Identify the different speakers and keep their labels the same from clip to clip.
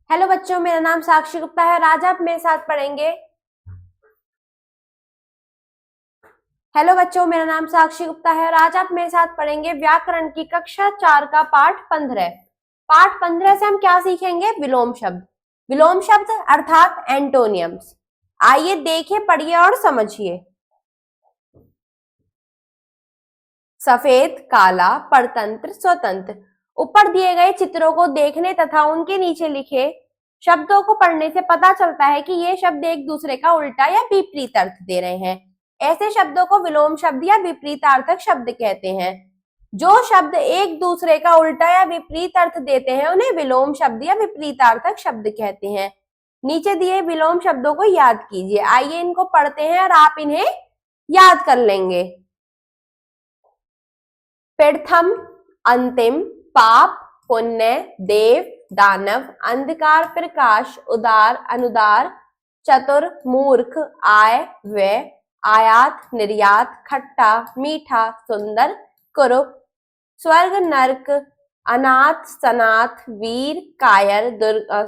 Speaker 1: Hello बच्चों, मेरा नाम साक्षी गुप्ता है और आज आप मेरे साथ पढ़ेंगे। हेलो बच्चों, मेरा नाम साक्षी गुप्ता है और आज आप मेरे साथ पढ़ेंगे व्याकरण की कक्षा 4 का पाठ 15। पाठ 15 से हम क्या सीखेंगे? विलोम शब्द। विलोम शब्द अर्थात एंटोनियम्स। आइए देखिए, पढ़िए और समझिए। सफेद, काला, परतंत्र, स्वतंत्र। ऊपर दिए गए चित्रों को देखने तथा उनके नीचे लिखे शब्दों को पढ़ने से पता चलता है कि ये शब्द एक दूसरे का उल्टा या विपरीत अर्थ दे रहे हैं। ऐसे शब्दों को विलोम शब्द या विपरीतार्थक शब्द कहते हैं। जो शब्द एक दूसरे का उल्टा या विपरीत अर्थ देते हैं उन्हें विलोम शब्द या विपरीतार्थक शब्द कहते हैं। नीचे दिए विलोम शब्दों को याद कीजिए। आइए इनको पढ़ते हैं और आप इन्हें याद कर लेंगे। प्रथम, अंतिम, पाप, पुण्य, देव, दानव, अंधकार, प्रकाश, उदार, अनुदार, चतुर, मूर्ख, आय, व्यय, आयात, निर्यात, खट्टा, मीठा, सुंदर, कुरूप, स्वर्ग, नरक, अनाथ, सनाथ, वीर, कायर,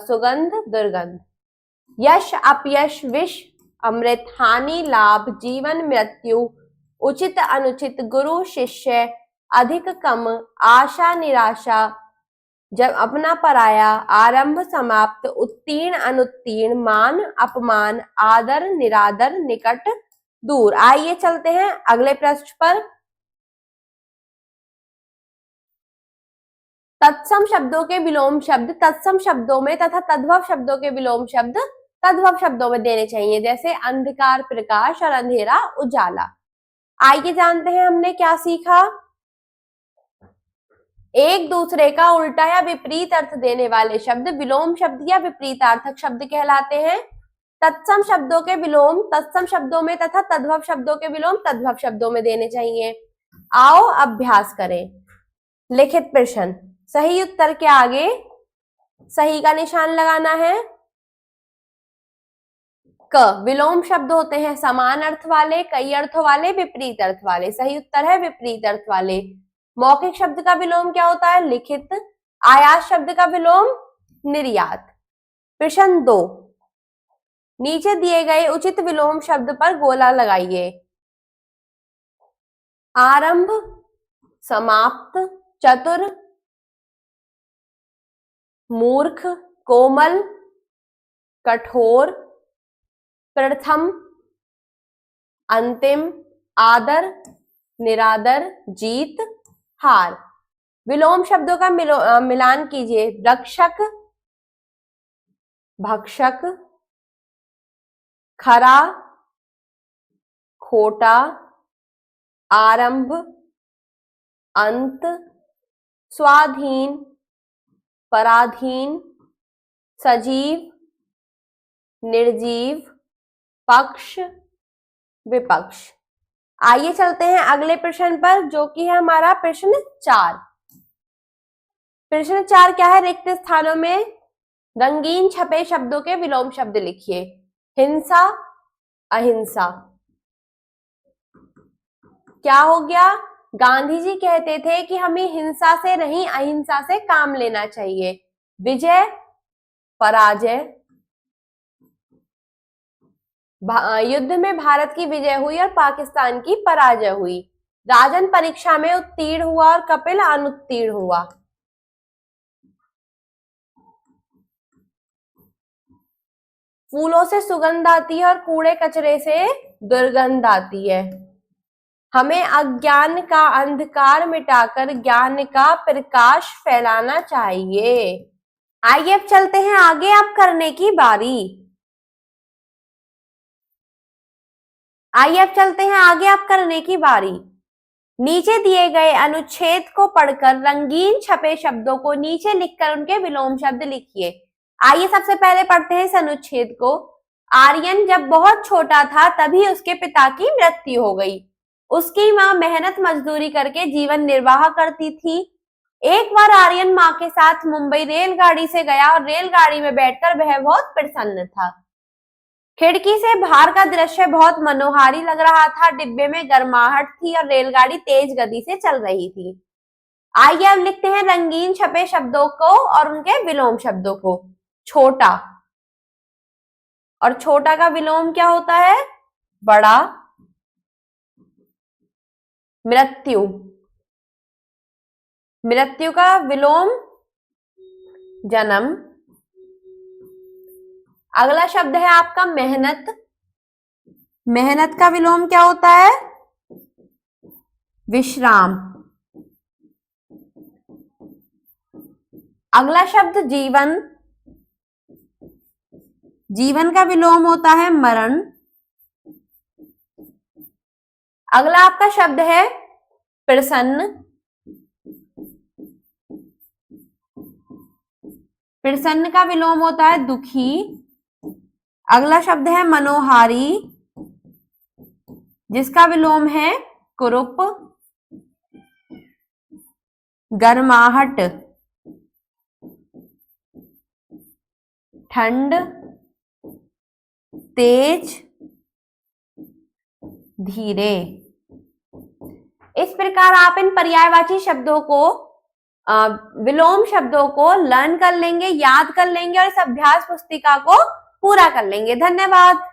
Speaker 1: सुगंध, दुर्गंध, यश, अपयश, विष, अमृत, हानि, लाभ, जीवन, मृत्यु, उचित, अनुचित, गुरु, शिष्य, अधिक, कम, आशा, निराशा, जब अपना पराया, आरंभ, समाप्त, उत्तीर्ण, अनुत्तीर्ण, मान, अपमान, आदर, निरादर, निकट, दूर। आइए चलते हैं अगले पृष्ठ पर। तत्सम शब्दों के विलोम शब्द तत्सम शब्दों में तथा तद्भव शब्दों के विलोम शब्द तद्भव शब्दों में देने चाहिए, जैसे अंधकार प्रकाश और अंधेरा उजाला। आइए जानते हैं हमने क्या सीखा। एक दूसरे का उल्टा या विपरीत अर्थ देने वाले शब्द विलोम शब्द या विपरीतार्थक शब्द कहलाते हैं। तत्सम शब्दों के विलोम तत्सम शब्दों में तथा तद्भव शब्दों के विलोम तद्भव शब्दों में देने चाहिए। आओ अभ्यास करें। लिखित प्रश्न, सही उत्तर के आगे सही का निशान लगाना है। क, विलोम शब्द होते हैं समान अर्थ वाले, कई अर्थों वाले, विपरीत अर्थ वाले। सही उत्तर है विपरीत अर्थ वाले। मौखिक शब्द का विलोम क्या होता है? लिखित। आयात शब्द का विलोम निर्यात। प्रश्न 2, नीचे दिए गए उचित विलोम शब्द पर गोला लगाइए। आरंभ, समाप्त, चतुर, मूर्ख, कोमल, कठोर, प्रथम, अंतिम, आदर, निरादर, जीत, हार। विलोम शब्दों का मिलान कीजिए। रक्षक, भक्षक, खरा, खोटा, आरंभ, अंत, स्वाधीन, पराधीन, सजीव, निर्जीव, पक्ष, विपक्ष। आइए चलते हैं अगले प्रश्न पर, जो कि है हमारा प्रश्न 4। प्रश्न 4 क्या है? रिक्त स्थानों में रंगीन छपे शब्दों के विलोम शब्द लिखिए। हिंसा, अहिंसा। क्या हो गया? गांधी जी कहते थे कि हमें हिंसा से नहीं अहिंसा से काम लेना चाहिए। विजय, पराजय। युद्ध में भारत की विजय हुई और पाकिस्तान की पराजय हुई। राजन परीक्षा में उत्तीर्ण हुआ और कपिल अनुत्तीर्ण हुआ। फूलों से सुगंध आती है और कूड़े कचरे से दुर्गंध आती है। हमें अज्ञान का अंधकार मिटाकर ज्ञान का प्रकाश फैलाना चाहिए। आइए अब चलते हैं आगे, आप करने की बारी। आइए अब चलते हैं आगे, आप करने की बारी। नीचे दिए गए अनुच्छेद को पढ़कर रंगीन छपे शब्दों को नीचे लिखकर उनके विलोम शब्द लिखिए। आइए सबसे पहले पढ़ते हैं इस अनुच्छेद को। आर्यन जब बहुत छोटा था तभी उसके पिता की मृत्यु हो गई। उसकी मां मेहनत मजदूरी करके जीवन निर्वाह करती थी। एक बार आर्यन मां के साथ मुंबई रेलगाड़ी से गया और रेलगाड़ी में बैठकर वह बहुत प्रसन्न था। खिड़की से बाहर का दृश्य बहुत मनोहारी लग रहा था। डिब्बे में गर्माहट थी और रेलगाड़ी तेज गति से चल रही थी। आइए अब लिखते हैं रंगीन छपे शब्दों को और उनके विलोम शब्दों को। छोटा, और छोटा का विलोम क्या होता है? बड़ा। मृत्यु, मृत्यु का विलोम जन्म। अगला शब्द है आपका मेहनत, मेहनत का विलोम क्या होता है? विश्राम। अगला शब्द जीवन, जीवन का विलोम होता है मरण। अगला आपका शब्द है प्रसन्न, प्रसन्न का विलोम होता है दुखी। अगला शब्द है मनोहारी, जिसका विलोम है कुरूप। गर्माहट, ठंड, तेज, धीरे। इस प्रकार आप इन पर्यायवाची शब्दों को, विलोम शब्दों को लर्न कर लेंगे, याद कर लेंगे और इस अभ्यास पुस्तिका को पूरा कर लेंगे। धन्यवाद।